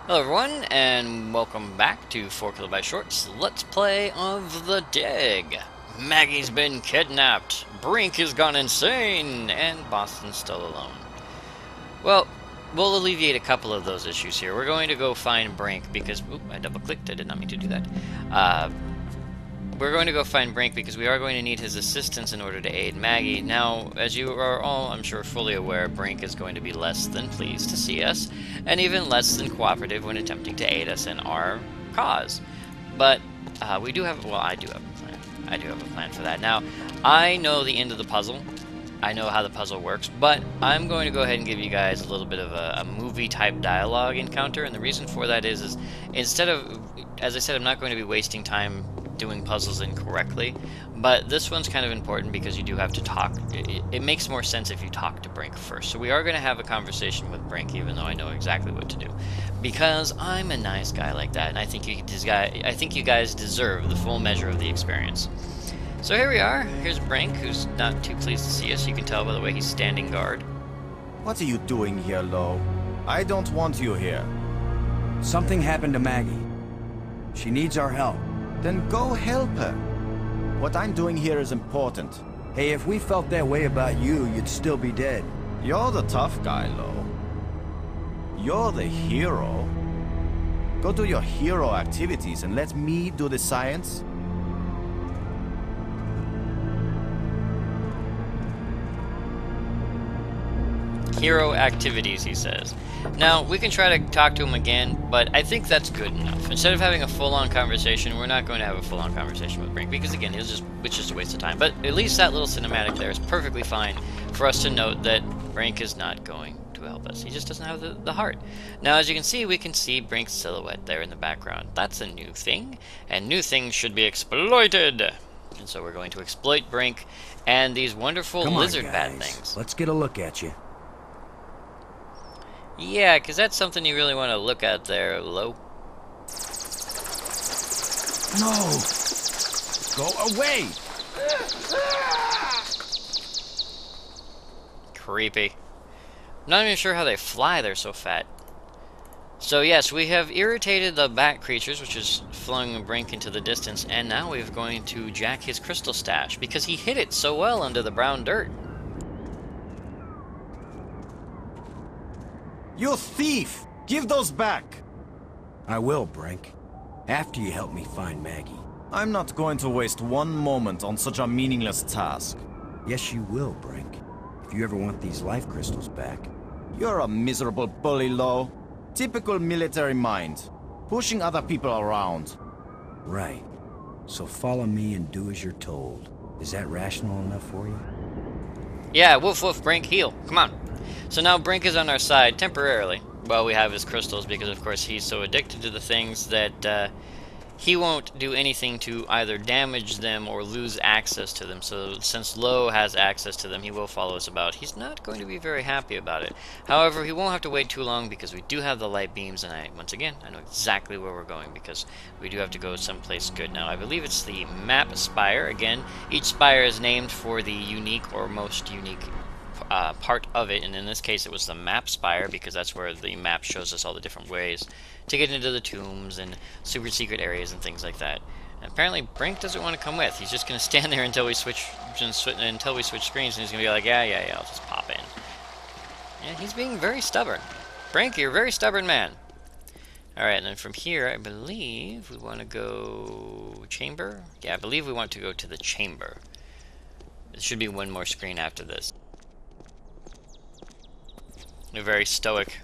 Hello everyone, and welcome back to 4KB Shorts Let's Play of the Dig. Maggie's been kidnapped, Brink has gone insane, and Boston's still alone. Well, we'll alleviate a couple of those issues here. We're going to go find Brink because... Oop, I double-clicked, I did not mean to do that. We're going to go find Brink because we are going to need his assistance in order to aid Maggie. Now, as you are all, I'm sure, fully aware, Brink is going to be less than pleased to see us, and even less than cooperative when attempting to aid us in our cause. But we do have, well, I do have a plan. I do have a plan for that. Now, I know the end of the puzzle. I know how the puzzle works, but I'm going to go ahead and give you guys a little bit of a movie-type dialogue encounter, and the reason for that is instead of, as I said, I'm not going to be wasting time doing puzzles incorrectly, but this one's kind of important because you do have to talk. It makes more sense if you talk to Brink first. So we are going to have a conversation with Brink, even though I know exactly what to do, because I'm a nice guy like that, and I think you guys deserve the full measure of the experience. So here we are. Here's Brink, who's not too pleased to see us. You can tell by the way he's standing guard. What are you doing here, Lo? I don't want you here. Something happened to Maggie. She needs our help. Then go help her. What I'm doing here is important. Hey, if we felt that way about you, you'd still be dead. You're the tough guy, Lo. You're the hero. Go do your hero activities and let me do the science. Hero activities, he says. Now, we can try to talk to him again, but I think that's good enough. Instead of having a full-on conversation, we're not going to have a full-on conversation with Brink, because again, it's just a waste of time. But at least that little cinematic there is perfectly fine for us to note that Brink is not going to help us. He just doesn't have the heart. Now, as you can see Brink's silhouette there in the background. That's a new thing, and new things should be exploited. And so we're going to exploit Brink and these wonderful lizard bat things. Let's get a look at you. Yeah, because that's something you really want to look at there, Lo. No! Go away! Creepy. I'm not even sure how they fly, they're so fat. So yes, we have irritated the bat creatures, which is flung Brink into the distance, and now we're going to jack his crystal stash, because he hid it so well under the brown dirt. You thief! Give those back! I will, Brink. After you help me find Maggie. I'm not going to waste one moment on such a meaningless task. Yes, you will, Brink. If you ever want these life crystals back. You're a miserable bully, Lo. Typical military mind. Pushing other people around. Right. So follow me and do as you're told. Is that rational enough for you? Yeah, woof woof, Brink, heal. Come on. So now Brink is on our side, temporarily, while we have his crystals, because of course he's so addicted to the things that he won't do anything to either damage them or lose access to them. So since Lo has access to them, he will follow us about. He's not going to be very happy about it. However, he won't have to wait too long because we do have the light beams, and once again, I know exactly where we're going because we do have to go someplace good. Now, I believe it's the map spire. Again, each spire is named for the unique or most unique part of it, and in this case it was the map spire because that's where the map shows us all the different ways to get into the tombs and super secret areas and things like that. And apparently Brink doesn't want to come with. He's just going to stand there until we switch screens, and he's going to be like, yeah, I'll just pop in. Yeah, he's being very stubborn. Brink, you're a very stubborn man. Alright, and then from here, I believe we want to go chamber? Yeah, I believe we want to go to the chamber. There should be one more screen after this. They're very stoic.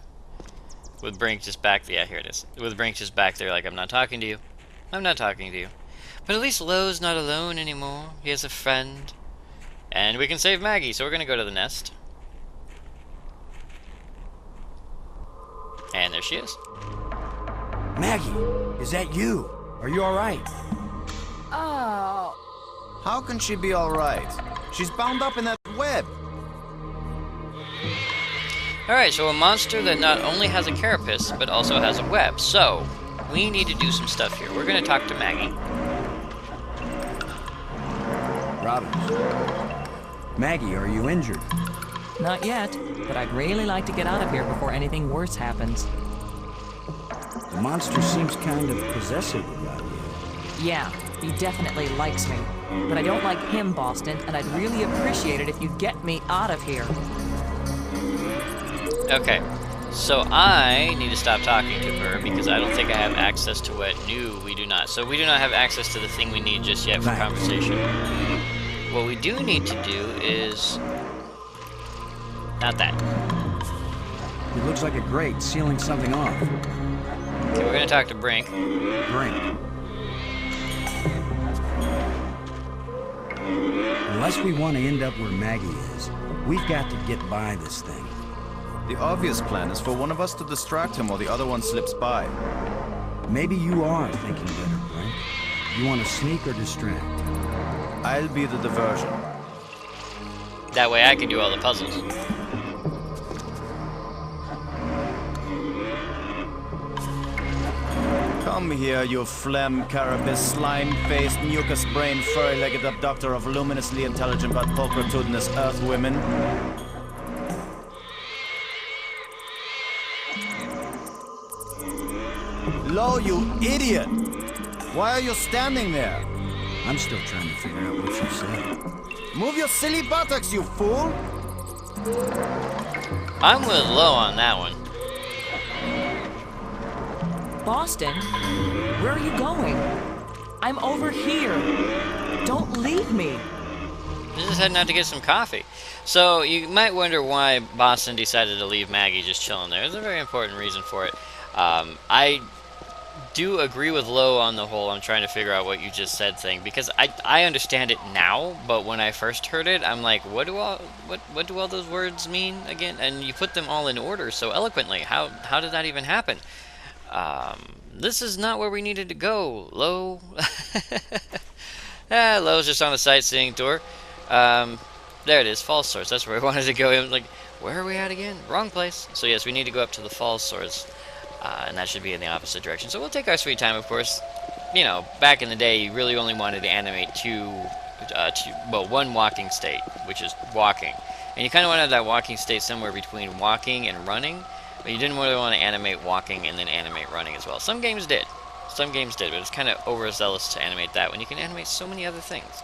With Brink just back... Yeah, here it is. With Brink just back there like, I'm not talking to you. I'm not talking to you. But at least Lo's not alone anymore. He has a friend. And we can save Maggie, so we're going to go to the nest. And there she is. Maggie, is that you? Are you alright? Oh. How can she be alright? She's bound up in that web. Alright, so a monster that not only has a carapace, but also has a web. So, we need to do some stuff here. We're going to talk to Maggie. Robbins. Maggie, are you injured? Not yet, but I'd really like to get out of here before anything worse happens. The monster seems kind of possessive about you. Yeah, he definitely likes me. But I don't like him, Boston, and I'd really appreciate it if you'd get me out of here. Okay, so I need to stop talking to her because I don't think I have access to what new we do not. So we do not have access to the thing we need just yet for conversation. What we do need to do is... not that. It looks like a grate sealing something off. Okay, we're gonna talk to Brink. Brink. Unless we want to end up where Maggie is, we've got to get by this thing. The obvious plan is for one of us to distract him while the other one slips by. Maybe you are thinking better, Brink. You want to sneak or distract? I'll be the diversion. That way I can do all the puzzles. Come here, you phlegm, carapace, slime-faced, mucus-brained, furry-legged abductor of luminously intelligent but pulchritudinous earth women. Lo, you idiot! Why are you standing there? I'm still trying to figure out what you said. Move your silly buttocks, you fool! I'm with Lo on that one. Boston, where are you going? I'm over here. Don't leave me. I'm just heading out to get some coffee. So you might wonder why Boston decided to leave Maggie just chilling there. There's a very important reason for it. I do agree with Lo on the whole I'm trying to figure out what you just said thing, because I understand it now, but when I first heard it, I'm like, what do all those words mean again? And you put them all in order so eloquently. How did that even happen? This is not where we needed to go, Lo. Lo's just on a sightseeing tour. There it is, Falls Source. That's where we wanted to go. I'm like, where are we at again? Wrong place. So yes, we need to go up to the Falls Source, and that should be in the opposite direction. So we'll take our sweet time, of course. You know, back in the day, you really only wanted to animate one walking state, which is walking. And you kind of wanted that walking state somewhere between walking and running. But you didn't really want to animate walking and then animate running as well. Some games did. Some games did, but it's kind of overzealous to animate that when you can animate so many other things.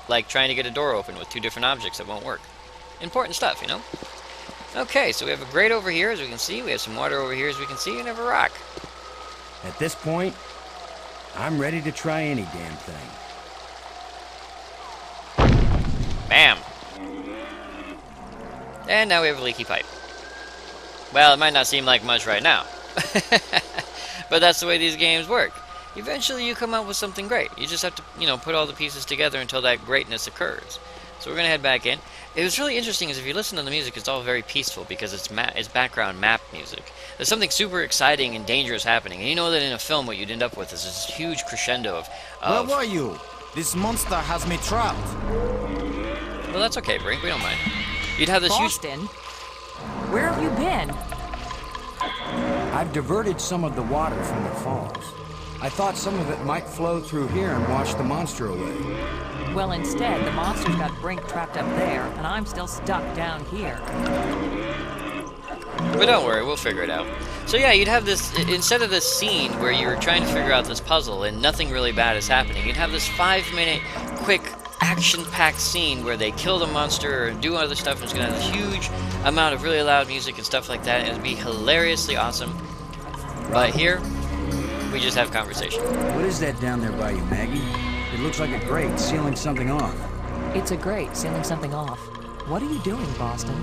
Like trying to get a door open with two different objects that won't work. Important stuff, you know? Okay, so we have a grate over here, as we can see. We have some water over here, as we can see, and we have a rock. At this point, I'm ready to try any damn thing. Bam! And now we have a leaky pipe. Well, it might not seem like much right now. But that's the way these games work. Eventually you come up with something great. You just have to, you know, put all the pieces together until that greatness occurs. So we're going to head back in. It was really interesting is if you listen to the music, it's all very peaceful because it's background map music. There's something super exciting and dangerous happening. And you know that in a film what you'd end up with is this huge crescendo of... Where were you? This monster has me trapped. Well, that's okay, Brink. We don't mind. You'd have this Boston, where have you been? I've diverted some of the water from the falls. I thought some of it might flow through here and wash the monster away. Well, instead, the monster's got Brink trapped up there, and I'm still stuck down here. But don't worry, we'll figure it out. So yeah, you'd have this, instead of this scene where you're trying to figure out this puzzle and nothing really bad is happening, you'd have this 5-minute, quick, action-packed scene where they kill the monster or do other stuff, and it's going to have this huge amount of really loud music and stuff like that, and it'd be hilariously awesome. But here, we just have conversation. What is that down there by you, Maggie? It looks like a grate sealing something off. It's a grate sealing something off. What are you doing, Boston?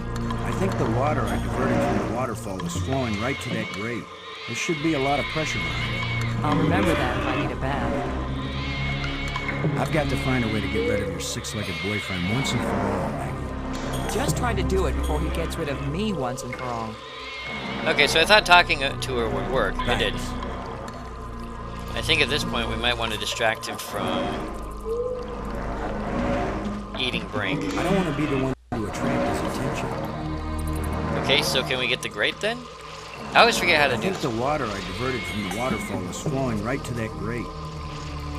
I think the water I diverted from the waterfall is flowing right to that grate. There should be a lot of pressure on it. I'll remember that if I need a bath. I've got to find a way to get rid of your six-legged boyfriend once and for all, Maggie. Just try to do it before he gets rid of me once and for all. Okay, so I thought talking to her would work. It didn't. I think at this point we might want to distract him from eating Brink. I don't want to be the one to attract his attention. Okay, so can we get the grate then? I always forget how to I do think this. the water I diverted from the waterfall is flowing right to that grate.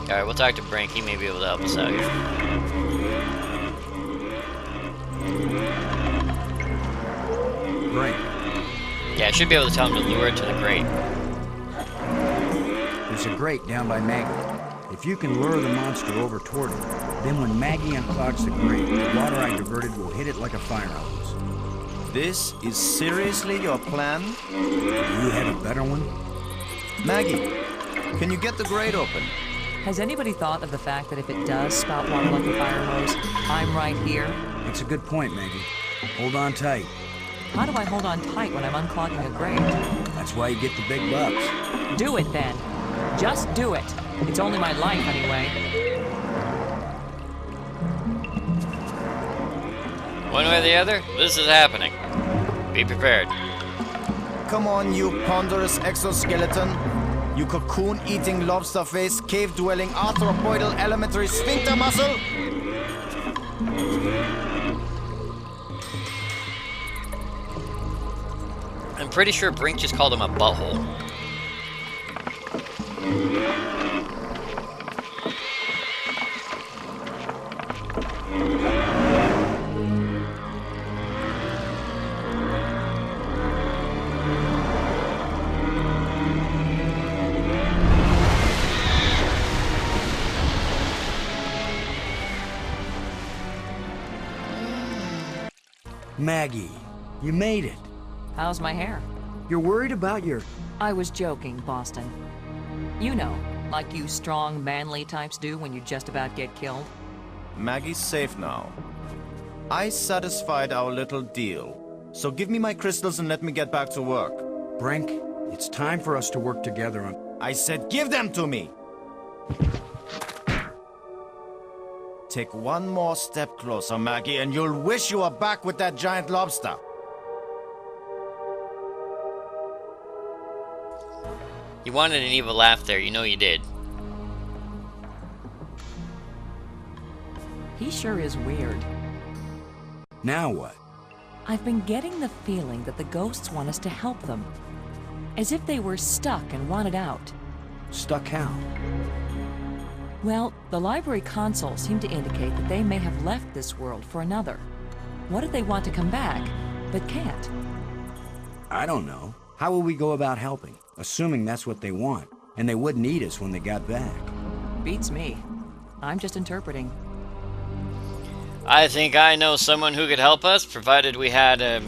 Alright, we'll talk to Brink. He may be able to help us out here. Brink. Yeah, I should be able to tell him to lure it to the grate. There's a grate down by Maggie. If you can lure the monster over toward it, then when Maggie unclogs the grate, the water I diverted will hit it like a fire hose. This is seriously your plan? Do you have a better one? Maggie, can you get the grate open? Has anybody thought of the fact that if it does spout water like a fire hose, I'm right here? That's a good point, Maggie. Hold on tight. How do I hold on tight when I'm unclogging a grate? That's why you get the big bucks. Do it then. Just do it. It's only my life anyway. One way or the other, this is happening. Be prepared. Come on, you ponderous exoskeleton. You cocoon-eating lobster face, cave-dwelling arthropoidal elementary sphincter muscle. I'm pretty sure Brink just called him a butthole. Maggie, you made it. How's my hair? You're worried about your... I was joking, Boston. You know, like you strong, manly types do when you just about get killed. Maggie's safe now. I satisfied our little deal. So give me my crystals and let me get back to work. Brink, it's time for us to work together on... I said give them to me! Take one more step closer, Maggie, and you'll wish you were back with that giant lobster. You wanted an evil laugh there, you know you did. He sure is weird. Now what? I've been getting the feeling that the ghosts want us to help them. As if they were stuck and wanted out. Stuck how? Well, the library consoles seem to indicate that they may have left this world for another. What if they want to come back, but can't? I don't know. How will we go about helping? Assuming that's what they want, and they wouldn't eat us when they got back. Beats me. I'm just interpreting. I think I know someone who could help us, provided we had a,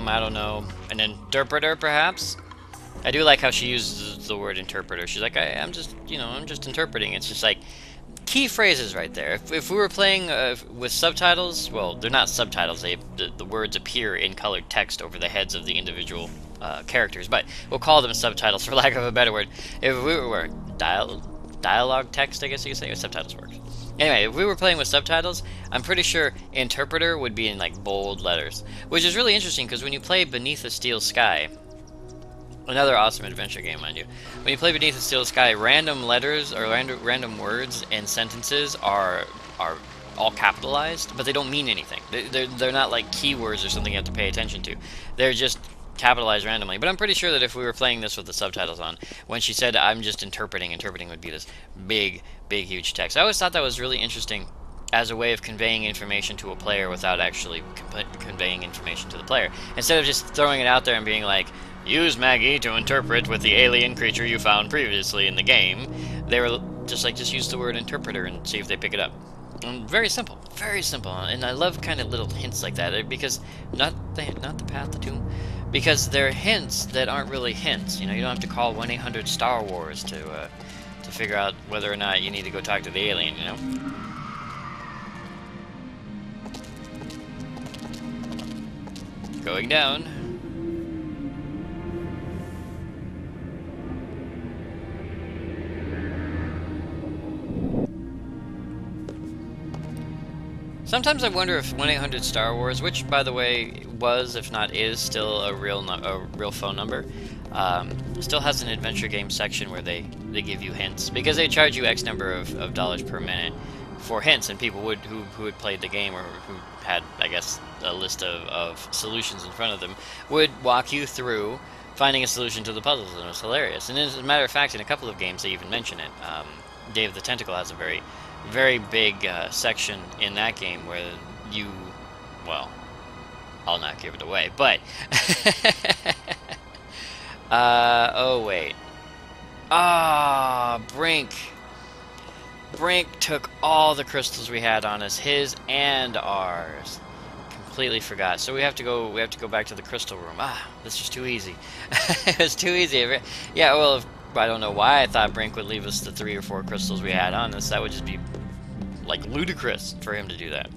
I don't know, an interpreter, perhaps? I do like how she uses the word interpreter. She's like, I'm just, you know, I'm just interpreting. It's just like, key phrases right there. If we were playing with subtitles, well, they're not subtitles. The words appear in colored text over the heads of the individual characters, but we'll call them subtitles for lack of a better word. If we were dialogue text, I guess you could say, or subtitles works. Anyway, if we were playing with subtitles, I'm pretty sure interpreter would be in like bold letters, which is really interesting because when you play Beneath a Steel Sky, another awesome adventure game, mind you, when you play Beneath a Steel Sky, random letters or random words and sentences are all capitalized, but they don't mean anything. They're not like keywords or something you have to pay attention to. They're just capitalized randomly. But I'm pretty sure that if we were playing this with the subtitles on, when she said I'm just interpreting would be this big huge text. I always thought that was really interesting as a way of conveying information to a player without actually conveying information to the player. Instead of just throwing it out there and being like, use Maggie to interpret with the alien creature you found previously in the game, they were just like, just use the word interpreter and see if they pick it up. And very simple, and I love kind of little hints like that, because not the path to doom, because they're hints that aren't really hints. You know, you don't have to call 1-800-STAR-WARS to figure out whether or not you need to go talk to the alien. You know. Going down. Sometimes I wonder if 1-800-STAR-WARS, which, by the way, was, if not is, still a real phone number, still has an adventure game section where they give you hints, because they charge you X number of dollars per minute for hints, and people who had played the game or who had, I guess, a list of solutions in front of them would walk you through finding a solution to the puzzles, and it was hilarious. And as a matter of fact, in a couple of games they even mention it. Dave the Tentacle has a very big section in that game where you, well, I'll not give it away, but oh wait, Ah, Brink. Brink took all the crystals we had on us, his and ours. Completely forgot. So we have to go back to the crystal room. Ah, this was too easy. It was too easy. Yeah, well, I don't know why I thought Brink would leave us the 3 or 4 crystals we had on us. That would just be like ludicrous for him to do that.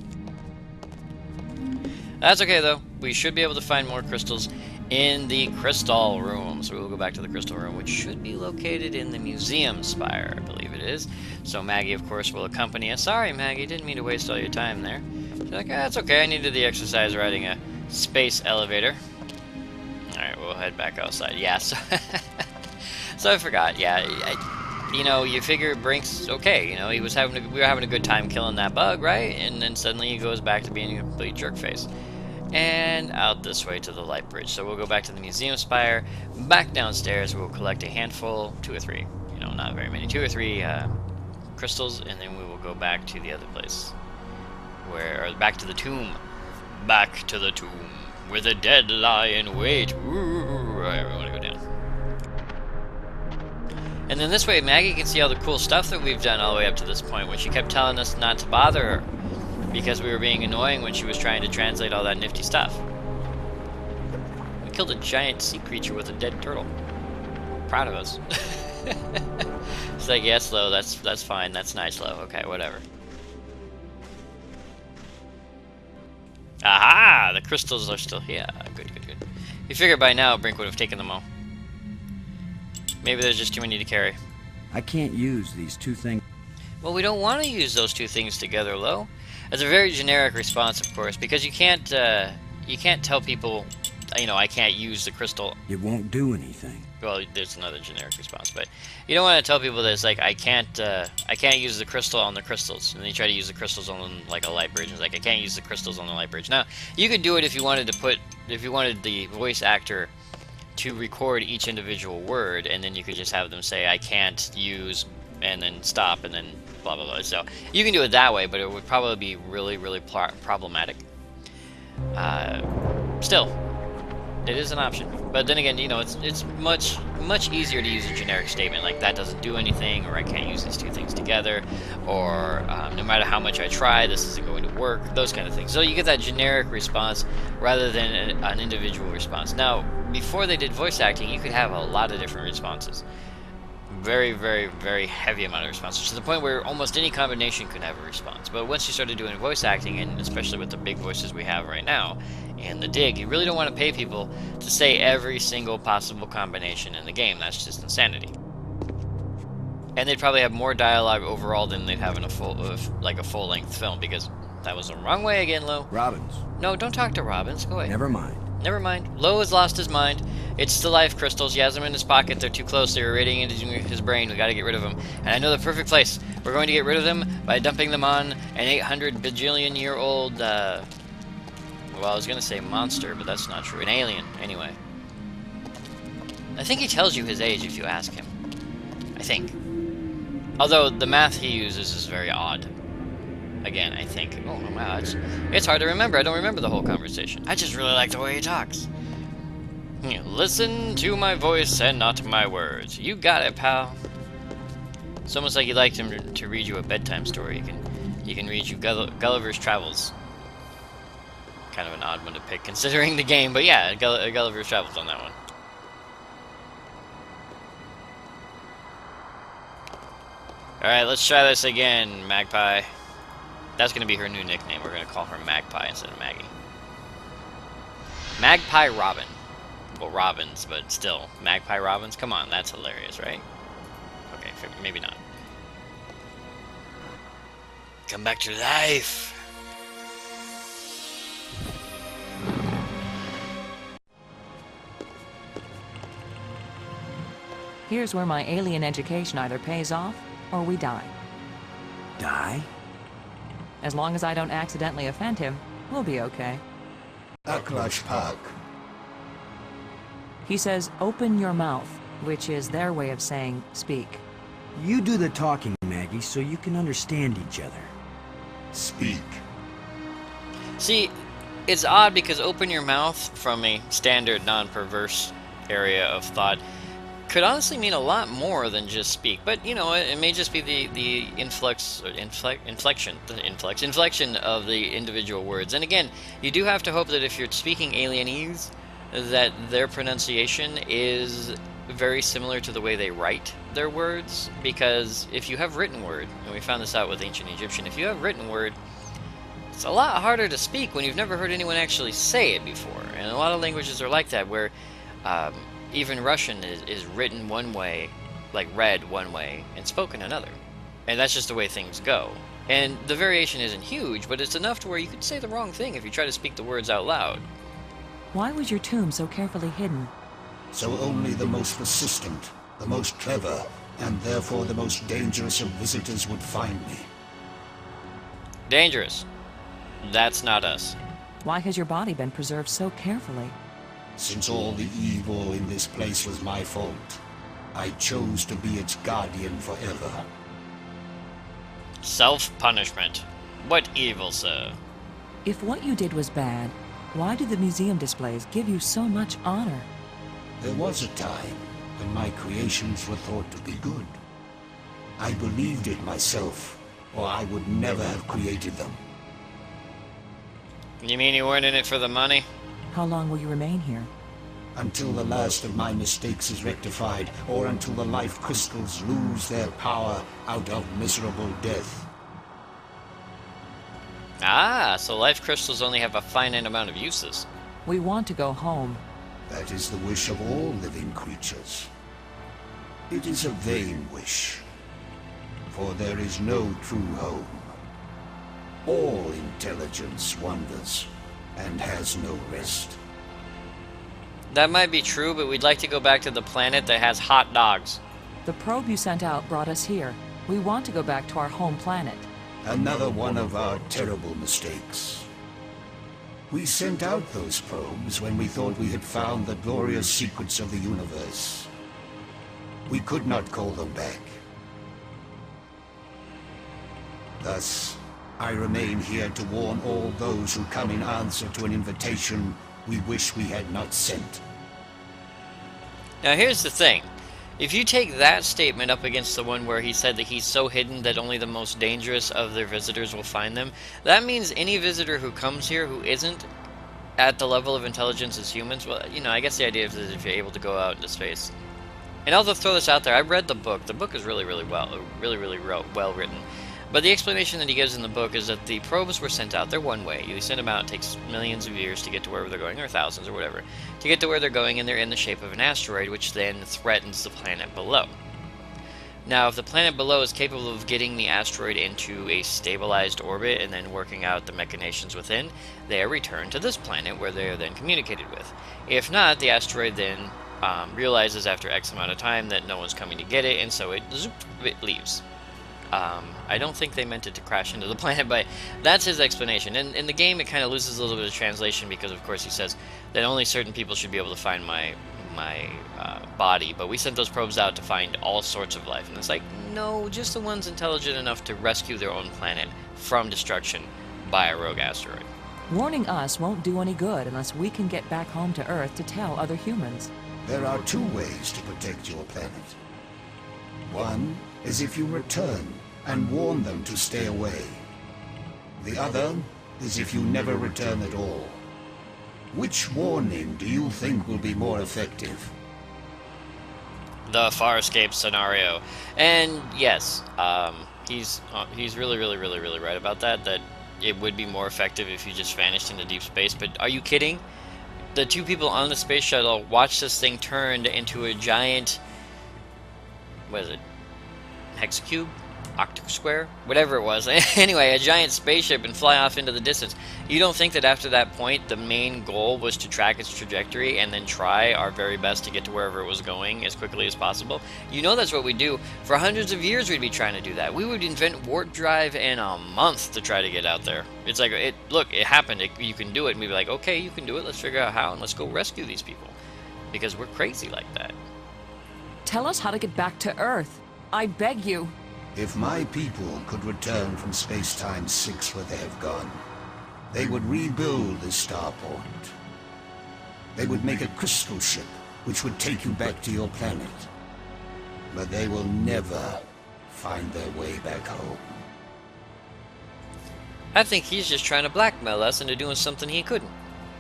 That's okay though. We should be able to find more crystals in the crystal room. So we'll go back to the crystal room, which should be located in the museum spire, I believe it is. So Maggie, of course, will accompany us. Sorry, Maggie, didn't mean to waste all your time there. She's like, that's okay, I needed the exercise riding a space elevator. Alright, we'll head back outside. Yeah, so, so I forgot. Yeah, you know, you figure Brink's okay. You know, we were having a good time killing that bug, right? And then suddenly he goes back to being a complete jerkface. And out this way to the light bridge. So we'll go back to the museum spire, back downstairs. We'll collect a handful, 2 or 3. You know, not very many, 2 or 3 crystals, and then we will go back to the other place, or back to the tomb. Back to the tomb where the dead lie in wait. Ooh, right, we want to go down. And then this way, Maggie can see all the cool stuff that we've done all the way up to this point, when she kept telling us not to bother her, because we were being annoying when she was trying to translate all that nifty stuff. We killed a giant sea creature with a dead turtle. Proud of us. It's like, yes, Lo, that's fine. That's nice, Lo. Okay, whatever. Aha! The crystals are still here. Good, good, good. You figure by now Brink would have taken them all. Maybe there's just too many to carry. I can't use these 2 things. Well, we don't want to use those 2 things together, Lo. It's a very generic response, of course, because you can't tell people, you know, I can't use the crystal. It won't do anything. Well, there's another generic response, but you don't want to tell people that it's like I can't use the crystal on the crystals, and then you try to use the crystals on like a light bridge. It's like I can't use the crystals on the light bridge. Now, you could do it if you wanted the voice actor to record each individual word, and then you could just have them say I can't use, and then stop, and then blah blah blah. So you can do it that way, but it would probably be really, really problematic. Still, it is an option. But then again, you know, it's much easier to use a generic statement like that doesn't do anything, or I can't use these 2 things together, or no matter how much I try, this isn't going to work. Those kind of things. So you get that generic response rather than an individual response. Now, before they did voice acting, you could have a lot of different responses. Very, very, very heavy amount of responses, to the point where almost any combination could have a response. But once you started doing voice acting, and especially with the big voices we have right now in the dig, you really don't want to pay people to say every single possible combination in the game. That's just insanity. And they'd probably have more dialogue overall than they'd have in a full-length film, because that was the wrong way again, Lo. Robbins. No, don't talk to Robbins. Go away. Never mind. Never mind. Lo has lost his mind. It's the life crystals. He has them in his pocket. They're too close. They're radiating into his brain. We gotta get rid of them. And I know the perfect place. We're going to get rid of them by dumping them on an 800 bajillion year old, well, I was gonna say monster, but that's not true. An alien, anyway. I think he tells you his age if you ask him. I think. Although, the math he uses is very odd. Again, I think. Oh, wow, it's hard to remember. I don't remember the whole conversation. I just really like the way he talks. Listen to my voice and not my words. You got it, pal. It's almost like you'd like him to read you a bedtime story. He can read you Gulliver's Travels. Kind of an odd one to pick, considering the game, but yeah, Gulliver's Travels on that one. Alright, let's try this again, Magpie. That's going to be her new nickname. We're going to call her Magpie instead of Maggie. Magpie Robin. Well, Robins, but still. Magpie Robins? Come on, that's hilarious, right? Okay, maybe not. Come back to life! Here's where my alien education either pays off, or we die. Die? As long as I don't accidentally offend him, we'll be okay. Aklash Park. He says, open your mouth, which is their way of saying, speak. You do the talking, Maggie, so you can understand each other. Speak. See, it's odd because open your mouth from a standard non-perverse area of thought could honestly mean a lot more than just speak, but you know, it may just be the inflection of the individual words. And again, you do have to hope that if you're speaking alienese, that their pronunciation is very similar to the way they write their words, because if you have written word, and we found this out with ancient Egyptian, if you have written word, it's a lot harder to speak when you've never heard anyone actually say it before. And a lot of languages are like that, where even Russian is written one way, like read one way, and spoken another. And that's just the way things go. And the variation isn't huge, but it's enough to where you could say the wrong thing if you try to speak the words out loud. Why was your tomb so carefully hidden? So only the most persistent, the most clever, and therefore the most dangerous of visitors would find me. Dangerous. That's not us. Why has your body been preserved so carefully? Since all the evil in this place was my fault, I chose to be its guardian forever. Self-punishment. What evil, sir? If what you did was bad, why do the museum displays give you so much honor? There was a time when my creations were thought to be good. I believed it myself, or I would never have created them. You mean you weren't in it for the money? How long will you remain here? Until the last of my mistakes is rectified, or until the life crystals lose their power out of miserable death. Ah, so life crystals only have a finite amount of uses. We want to go home. That is the wish of all living creatures. It is a vain wish, for there is no true home. All intelligence wanders and has no rest. That might be true, but we'd like to go back to the planet that has hot dogs. The probe you sent out brought us here. We want to go back to our home planet. Another one of our terrible mistakes. We sent out those probes when we thought we had found the glorious secrets of the universe. We could not call them back. Thus, I remain here to warn all those who come in answer to an invitation we wish we had not sent. Now here's the thing. If you take that statement up against the one where he said that he's so hidden that only the most dangerous of their visitors will find them, that means any visitor who comes here who isn't at the level of intelligence as humans, well, you know, I guess the idea is if you're able to go out into space. And I'll just throw this out there. I read the book. The book is really well written. But the explanation that he gives in the book is that the probes were sent out. They're one way. You send them out. It takes millions of years to get to wherever they're going, or thousands, or whatever, to get to where they're going, and they're in the shape of an asteroid, which then threatens the planet below. Now, if the planet below is capable of getting the asteroid into a stabilized orbit and then working out the machinations within, they are returned to this planet, where they are then communicated with. If not, the asteroid then realizes after X amount of time that no one's coming to get it, and so it leaves. I don't think they meant it to crash into the planet, but that's his explanation. And in the game, it kind of loses a little bit of translation because, of course, he says that only certain people should be able to find my body. But we sent those probes out to find all sorts of life. And it's like, no, just the ones intelligent enough to rescue their own planet from destruction by a rogue asteroid. Warning us won't do any good unless we can get back home to Earth to tell other humans. There are two ways to protect your planet. One is if you return and warn them to stay away. The other is if you never return at all. Which warning do you think will be more effective? The Farscape scenario. And yes, he's really right about that, that it would be more effective if you just vanished into deep space. But are you kidding? The two people on the space shuttle watched this thing turned into a giant, what is it, hexacube? Octosquare? Whatever it was. Anyway, a giant spaceship and fly off into the distance. You don't think that after that point, the main goal was to track its trajectory and then try our very best to get to wherever it was going as quickly as possible? You know that's what we do. For hundreds of years, we'd be trying to do that. We would invent warp drive in a month to try to get out there. It's like, look, it happened. You can do it. And we'd be like, okay, you can do it. Let's figure out how, and let's go rescue these people. Because we're crazy like that. Tell us how to get back to Earth. I beg you. If my people could return from space-time 6 where they have gone, they would rebuild this starport. They would make a crystal ship, which would take you back to your planet. but they will never find their way back home. I think he's just trying to blackmail us into doing something he couldn't.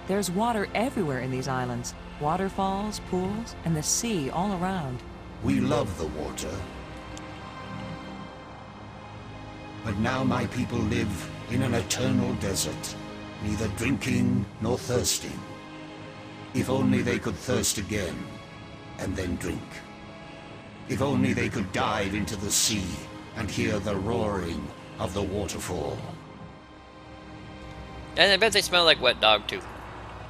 There's water everywhere in these islands. Waterfalls, pools, and the sea all around. We love the water. But now my people live in an eternal desert, neither drinking nor thirsting. If only they could thirst again, and then drink. If only they could dive into the sea and hear the roaring of the waterfall. And I bet they smell like wet dog, too.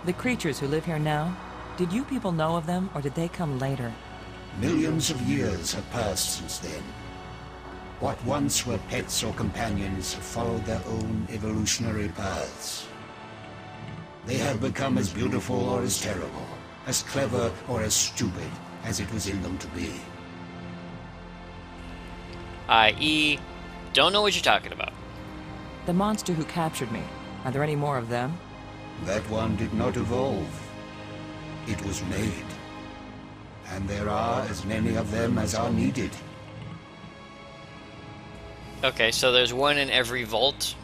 The creatures who live here now, did you people know of them, or did they come later? Millions of years have passed since then. What once were pets or companions have followed their own evolutionary paths. They have become as beautiful or as terrible, as clever or as stupid as it was in them to be. I.e., don't know what you're talking about. The monster who captured me, are there any more of them? That one did not evolve. It was made. And there are as many of them as are needed. Okay, so there's one in every vault.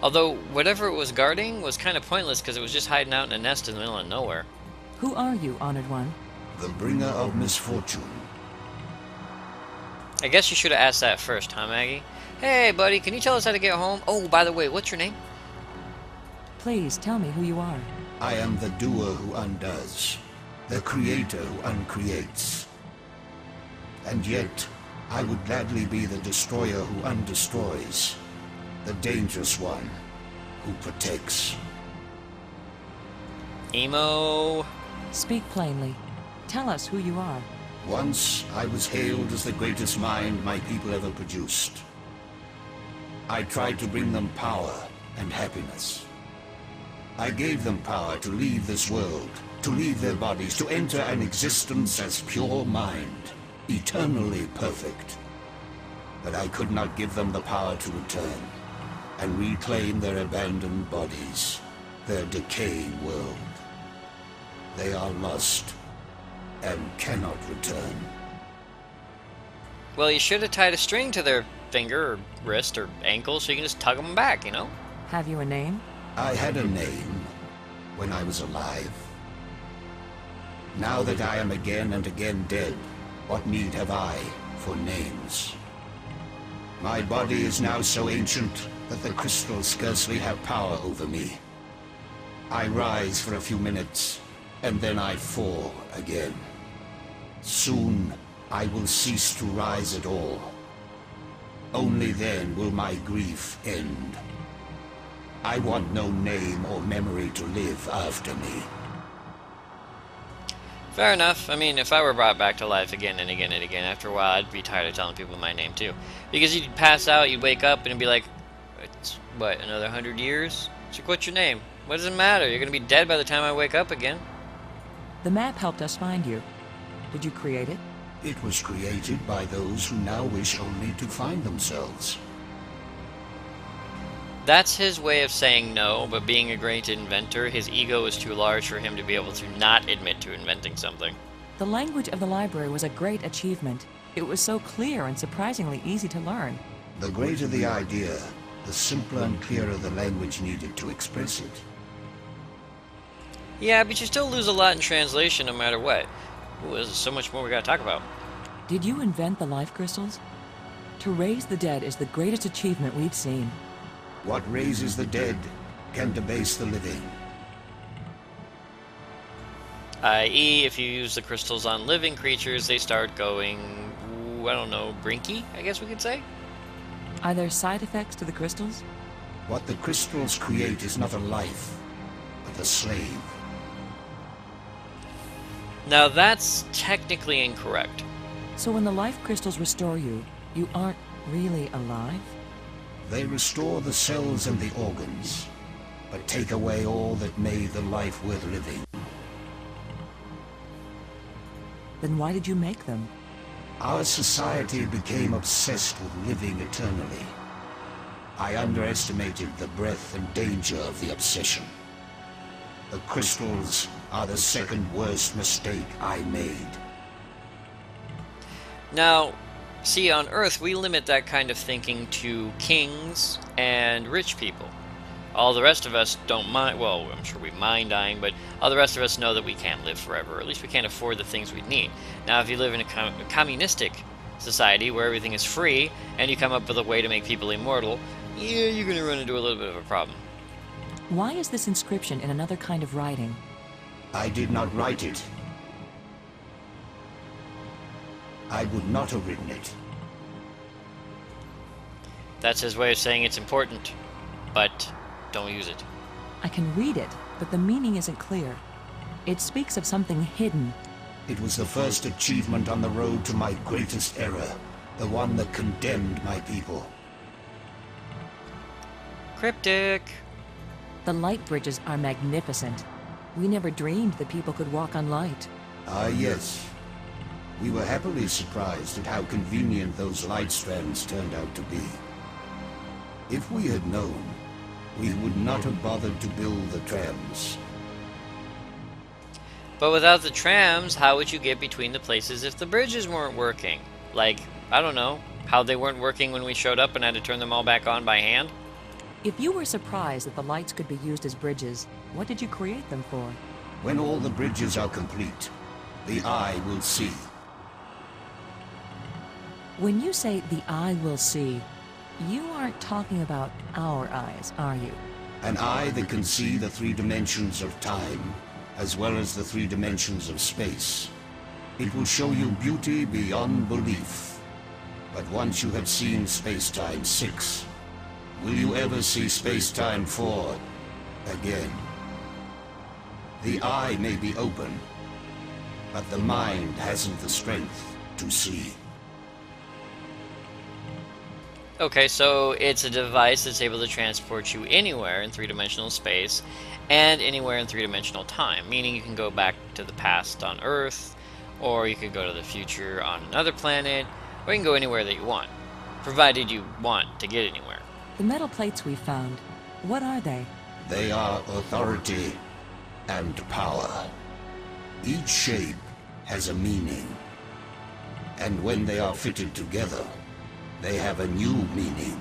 Although, whatever it was guarding was kind of pointless because it was just hiding out in a nest in the middle of nowhere. Who are you, Honored One? The bringer of misfortune. I guess you should have asked that first, huh, Maggie? Hey, buddy, can you tell us how to get home? Oh, by the way, what's your name? Please, tell me who you are. I am the doer who undoes, the creator who uncreates. And yet, I would gladly be the destroyer who undestroys, the dangerous one who protects. Emo. Speak plainly. Tell us who you are. Once, I was hailed as the greatest mind my people ever produced. I tried to bring them power and happiness. I gave them power to leave this world, to leave their bodies, to enter an existence as pure mind, eternally perfect. But I could not give them the power to return and reclaim their abandoned bodies, their decaying world. They are lost and cannot return. Well, you should have tied a string to their finger or wrist or ankle so you can just tug them back, you know? Have you a name? I had a name when I was alive. Now that I am again and again dead, what need have I for names? My body is now so ancient that the crystals scarcely have power over me. I rise for a few minutes, and then I fall again. Soon, I will cease to rise at all. Only then will my grief end. I want no name or memory to live after me. Fair enough. I mean, if I were brought back to life again and again and again, after a while I'd be tired of telling people my name too. Because you'd pass out, you'd wake up, and it'd be like, it's, what, another 100 years? It's like, what's your name? What does it matter? You're gonna be dead by the time I wake up again. The map helped us find you. Did you create it? It was created by those who now wish only to find themselves. That's his way of saying no, but being a great inventor, his ego is too large for him to be able to not admit to inventing something. The language of the library was a great achievement. It was so clear and surprisingly easy to learn. The greater the idea, the simpler and clearer the language needed to express it. Yeah, but you still lose a lot in translation no matter what. Ooh, there's so much more we gotta talk about. Did you invent the life crystals? To raise the dead is the greatest achievement we've seen. What raises the dead can debase the living. I.e., if you use the crystals on living creatures, they start going, ooh, I don't know, brinky, I guess we could say? Are there side effects to the crystals? What the crystals create is not a life, but a slave. Now that's technically incorrect. So when the life crystals restore you, you aren't really alive? They restore the cells and the organs, but take away all that made the life worth living. Then why did you make them? Our society became obsessed with living eternally. I underestimated the breadth and danger of the obsession. The crystals are the second worst mistake I made. Now, see, on Earth, we limit that kind of thinking to kings and rich people. All the rest of us don't mind, well, I'm sure we mind dying, but all the rest of us know that we can't live forever, or at least we can't afford the things we need. Now, if you live in a communistic society where everything is free, and you come up with a way to make people immortal, yeah, you're going to run into a little bit of a problem. Why is this inscription in another kind of writing? I did not write it. I would not have written it. That's his way of saying it's important, but don't use it. I can read it, but the meaning isn't clear. It speaks of something hidden. It was the first achievement on the road to my greatest error, the one that condemned my people. Cryptic. The light bridges are magnificent. We never dreamed that people could walk on light. Ah, yes. We were happily surprised at how convenient those light strands turned out to be. If we had known, we would not have bothered to build the trams. But without the trams, how would you get between the places if the bridges weren't working? Like, I don't know, how they weren't working when we showed up and had to turn them all back on by hand? If you were surprised that the lights could be used as bridges, what did you create them for? When all the bridges are complete, the eye will see. When you say the eye will see, you aren't talking about our eyes, are you? An eye that can see the 3 dimensions of time, as well as the 3 dimensions of space. It will show you beauty beyond belief. But once you have seen Space-Time 6, will you ever see Space-Time 4 again? The eye may be open, but the mind hasn't the strength to see. Okay, so it's a device that's able to transport you anywhere in 3-dimensional space and anywhere in 3-dimensional time, meaning you can go back to the past on Earth, or you could go to the future on another planet, or you can go anywhere that you want, provided you want to get anywhere. The metal plates we found, what are they? They are authority and power. Each shape has a meaning, and when they are fitted together, they have a new meaning.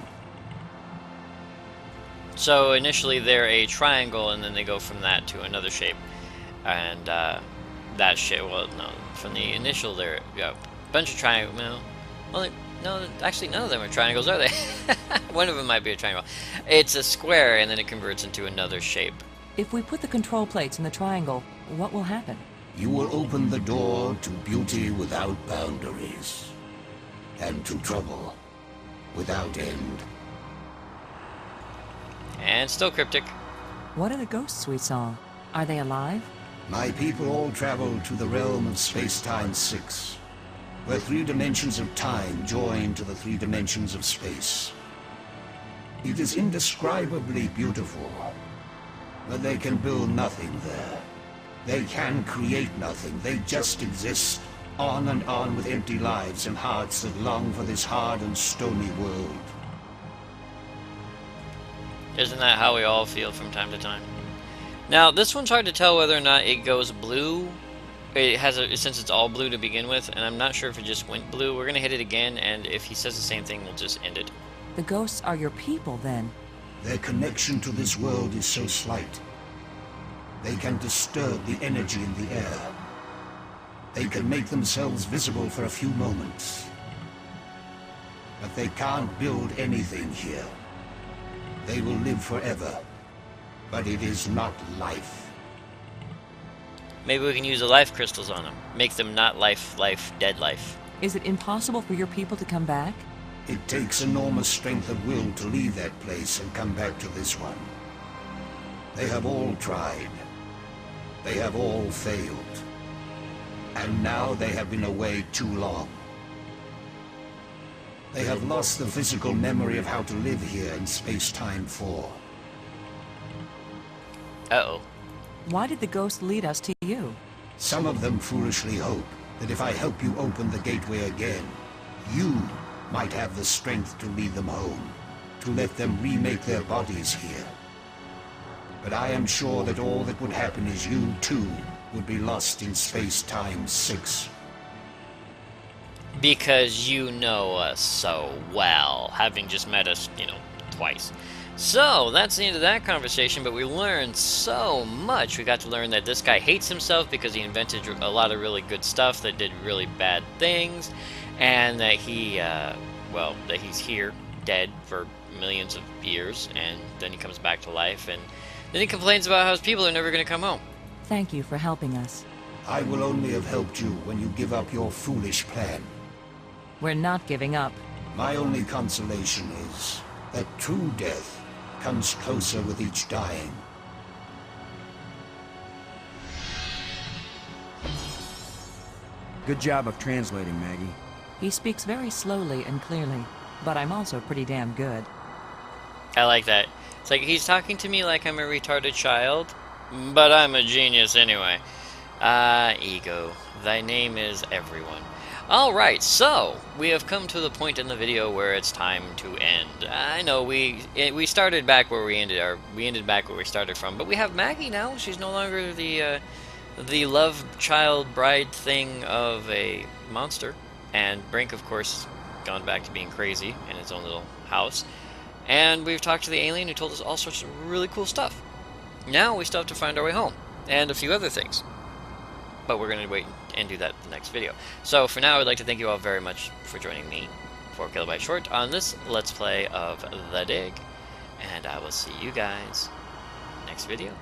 So initially they're a triangle, and then they go from that to another shape. And that shape, well, no, from the initial they're a bunch of triangles. No, actually none of them are triangles, are they? One of them might be a triangle. It's a square, and then it converts into another shape. If we put the control plates in the triangle, what will happen? You will open the door to beauty without boundaries, and to trouble without end. And still cryptic. What are the ghosts we saw? Are they alive? My people all travel to the realm of Space-Time 6, where 3 dimensions of time join to the 3 dimensions of space. It is indescribably beautiful, but they can build nothing there. They can create nothing, they just exist, on and on with empty lives and hearts that long for this hard and stony world. Isn't that how we all feel from time to time? Now, this one's hard to tell whether or not it goes blue. It has since it's all blue to begin with, and I'm not sure if it just went blue. We're gonna hit it again, and if he says the same thing, we'll just end it. The ghosts are your people, then. Their connection to this world is so slight. They can disturb the energy in the air. They can make themselves visible for a few moments. But they can't build anything here. They will live forever, but it is not life. Maybe we can use the life crystals on them. Make them not life, dead life. Is it impossible for your people to come back? It takes enormous strength of will to leave that place and come back to this one. They have all tried. They have all failed. And now they have been away too long. They have lost the physical memory of how to live here in Space-Time 4. Uh-oh. Why did the ghosts lead us to you? Some of them foolishly hope that if I help you open the gateway again, you might have the strength to lead them home, to let them remake their bodies here. But I am sure that all that would happen is you, too, would be lost in Space-Time 6. because you know us so well, having just met us, you know, twice. So, that's the end of that conversation, but we learned so much. We got to learn that this guy hates himself because he invented a lot of really good stuff that did really bad things, and that he, well, that he's here, dead for millions of years, and then he comes back to life, and then he complains about how his people are never going to come home. Thank you for helping us. I will only have helped you when you give up your foolish plan. We're not giving up. My only consolation is that true death comes closer with each dying. Good job of translating, Maggie. He speaks very slowly and clearly, but I'm also pretty damn good. I like that. It's like he's talking to me like I'm a retarded child, but I'm a genius anyway. Ego. Thy name is everyone. Alright, so, we have come to the point in the video where it's time to end. I know we started back where we ended back where we started from, but we have Maggie now. She's no longer the love child bride thing of a monster. And Brink, of course, gone back to being crazy in his own little house. And we've talked to the alien who told us all sorts of really cool stuff. Now we still have to find our way home, and a few other things. But we're going to wait and do that in the next video. So for now, I'd like to thank you all very much for joining me, 4KB Short, on this Let's Play of The Dig. And I will see you guys next video.